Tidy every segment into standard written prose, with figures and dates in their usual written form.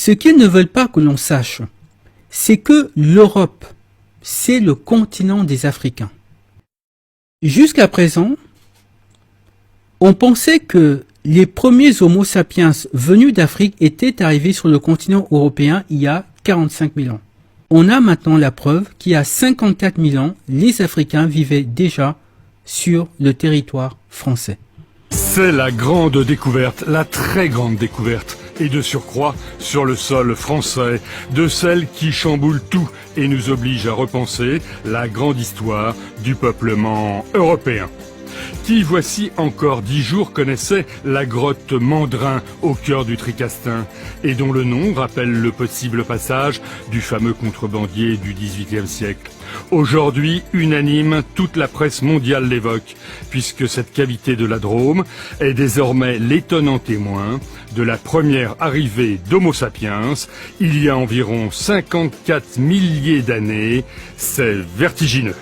Ce qu'ils ne veulent pas que l'on sache, c'est que l'Europe, c'est le continent des Africains. Jusqu'à présent, on pensait que les premiers Homo sapiens venus d'Afrique étaient arrivés sur le continent européen il y a 45 000 ans. On a maintenant la preuve qu'il y a 54 000 ans, les Africains vivaient déjà sur le territoire français. C'est la grande découverte, la très grande découverte, et de surcroît sur le sol français, de celle qui chamboule tout et nous oblige à repenser la grande histoire du peuplement européen. Qui, voici encore 10 jours, connaissait la grotte Mandrin au cœur du Tricastin et dont le nom rappelle le possible passage du fameux contrebandier du XVIIIe siècle. Aujourd'hui, unanime, toute la presse mondiale l'évoque, puisque cette cavité de la Drôme est désormais l'étonnant témoin de la première arrivée d'Homo sapiens il y a environ 54 milliers d'années. C'est vertigineux.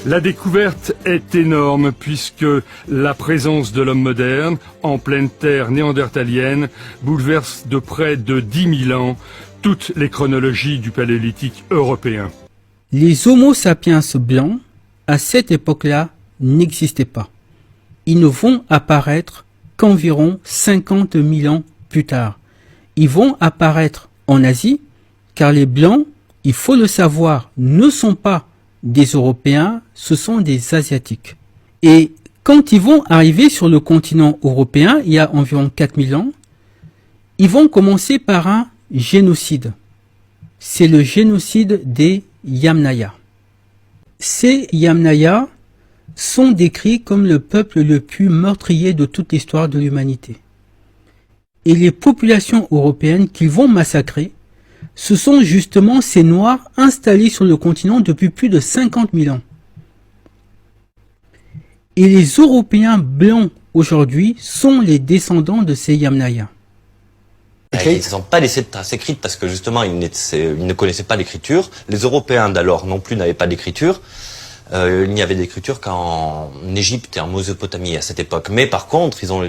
La découverte est énorme puisque la présence de l'homme moderne en pleine terre néandertalienne bouleverse de près de 10 000 ans toutes les chronologies du paléolithique européen. Les Homo sapiens blancs, à cette époque-là, n'existaient pas. Ils ne vont apparaître qu'environ 50 000 ans plus tard. Ils vont apparaître en Asie, car les Blancs, il faut le savoir, ne sont pas des Européens, ce sont des Asiatiques. Et quand ils vont arriver sur le continent européen, il y a environ 4000 ans, ils vont commencer par un génocide. C'est le génocide des Yamnaya. Ces Yamnaya sont décrits comme le peuple le plus meurtrier de toute l'histoire de l'humanité. Et les populations européennes qu'ils vont massacrer, ce sont justement ces Noirs installés sur le continent depuis plus de 50 000 ans. Et les Européens blancs aujourd'hui sont les descendants de ces Yamnaya. Ils ne se sont pas laissés de traces écrites parce que justement ils ne connaissaient pas l'écriture. Les Européens d'alors non plus n'avaient pas d'écriture. Il n'y avait d'écriture qu'en Égypte et en Mésopotamie à cette époque. Mais par contre, ils ont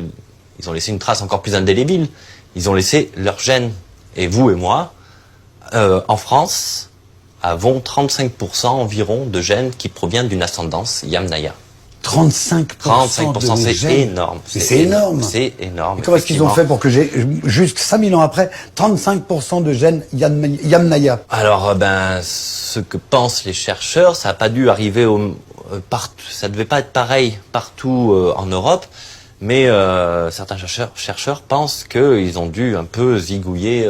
laissé une trace encore plus indélébile. Ils ont laissé leurs gènes. Et vous et moi, en France, avons 35% environ de gènes qui proviennent d'une ascendance Yamnaya. 35% c'est gènes. Énorme. C'est énorme. C'est énorme. Et comment est-ce qu'ils ont fait pour que j'ai, juste 5000 ans après, 35% de gènes Yamnaya? Alors, ce que pensent les chercheurs, ça n'a pas dû arriver partout, ça devait pas être pareil partout en Europe, mais certains chercheurs pensent qu'ils ont dû un peu zigouiller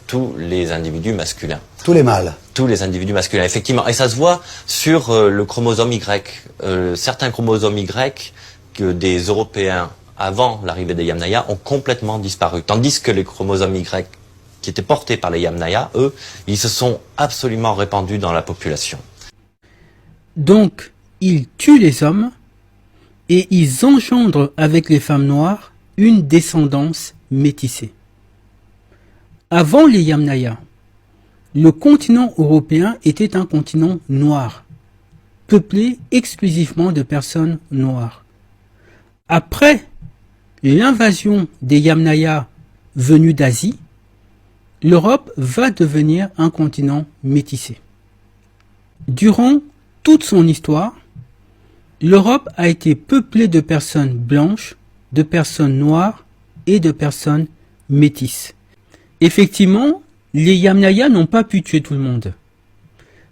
tous les individus masculins. Tous les mâles. Tous les individus masculins, effectivement. Et ça se voit sur le chromosome Y. Certains chromosomes Y que des Européens, avant l'arrivée des Yamnaya, ont complètement disparu. Tandis que les chromosomes Y qui étaient portés par les Yamnaya, eux, ils se sont absolument répandus dans la population. Donc, ils tuent les hommes et ils engendrent avec les femmes noires une descendance métissée. Avant les Yamnaya, le continent européen était un continent noir, peuplé exclusivement de personnes noires. Après l'invasion des Yamnaya venus d'Asie, l'Europe va devenir un continent métissé. Durant toute son histoire, l'Europe a été peuplée de personnes blanches, de personnes noires et de personnes métisses. Effectivement, les Yamnaya n'ont pas pu tuer tout le monde.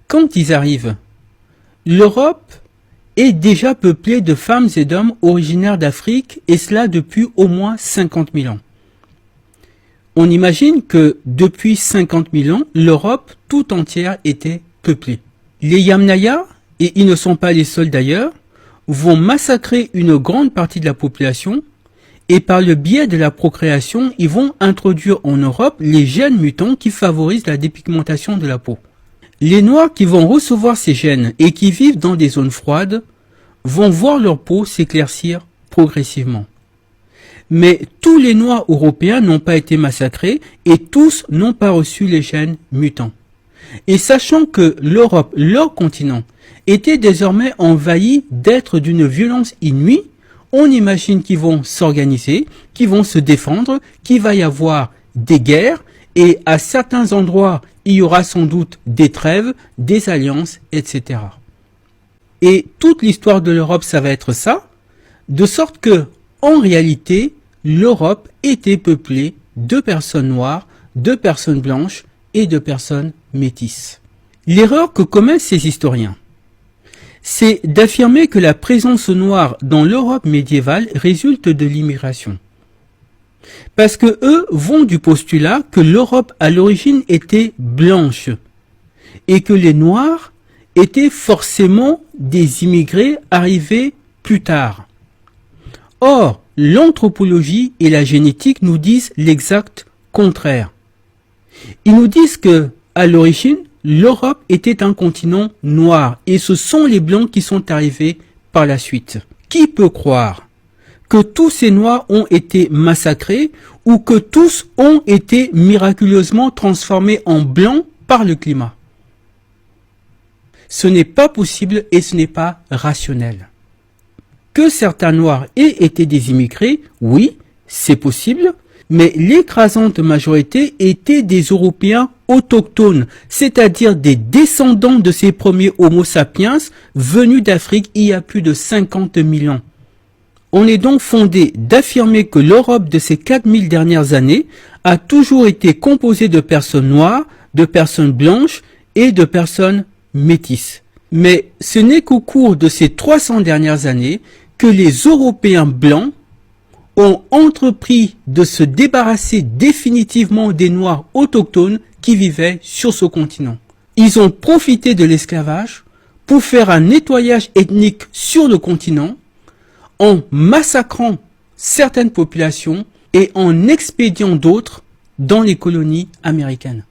Quand ils arrivent, l'Europe est déjà peuplée de femmes et d'hommes originaires d'Afrique, et cela depuis au moins 50 000 ans. On imagine que depuis 50 000 ans, l'Europe tout entière était peuplée. Les Yamnaya, et ils ne sont pas les seuls d'ailleurs, vont massacrer une grande partie de la population, et par le biais de la procréation, ils vont introduire en Europe les gènes mutants qui favorisent la dépigmentation de la peau. Les Noirs qui vont recevoir ces gènes et qui vivent dans des zones froides vont voir leur peau s'éclaircir progressivement. Mais tous les Noirs européens n'ont pas été massacrés et tous n'ont pas reçu les gènes mutants. Et sachant que l'Europe, leur continent, était désormais envahi d'êtres d'une violence inouïe, on imagine qu'ils vont s'organiser, qu'ils vont se défendre, qu'il va y avoir des guerres Et à certains endroits, il y aura sans doute des trêves, des alliances, etc. Et toute l'histoire de l'Europe, ça va être ça, de sorte que, en réalité, l'Europe était peuplée de personnes noires, de personnes blanches et de personnes métisses. L'erreur que commettent ces historiens, c'est d'affirmer que la présence noire dans l'Europe médiévale résulte de l'immigration. Parce que eux vont du postulat que l'Europe à l'origine était blanche et que les Noirs étaient forcément des immigrés arrivés plus tard. Or, l'anthropologie et la génétique nous disent l'exact contraire. Ils nous disent que, à l'origine, l'Europe était un continent noir et ce sont les Blancs qui sont arrivés par la suite. Qui peut croire que tous ces Noirs ont été massacrés ou que tous ont été miraculeusement transformés en Blancs par le climat? Ce n'est pas possible et ce n'est pas rationnel. Que certains Noirs aient été des immigrés, oui, c'est possible, mais l'écrasante majorité étaient des Européens autochtones, c'est-à-dire des descendants de ces premiers Homo sapiens venus d'Afrique il y a plus de 50 000 ans. On est donc fondé d'affirmer que l'Europe de ces 4000 dernières années a toujours été composée de personnes noires, de personnes blanches et de personnes métisses. Mais ce n'est qu'au cours de ces 300 dernières années que les Européens blancs ont entrepris de se débarrasser définitivement des Noirs autochtones qui vivaient sur ce continent. Ils ont profité de l'esclavage pour faire un nettoyage ethnique sur le continent en massacrant certaines populations et en expédiant d'autres dans les colonies américaines.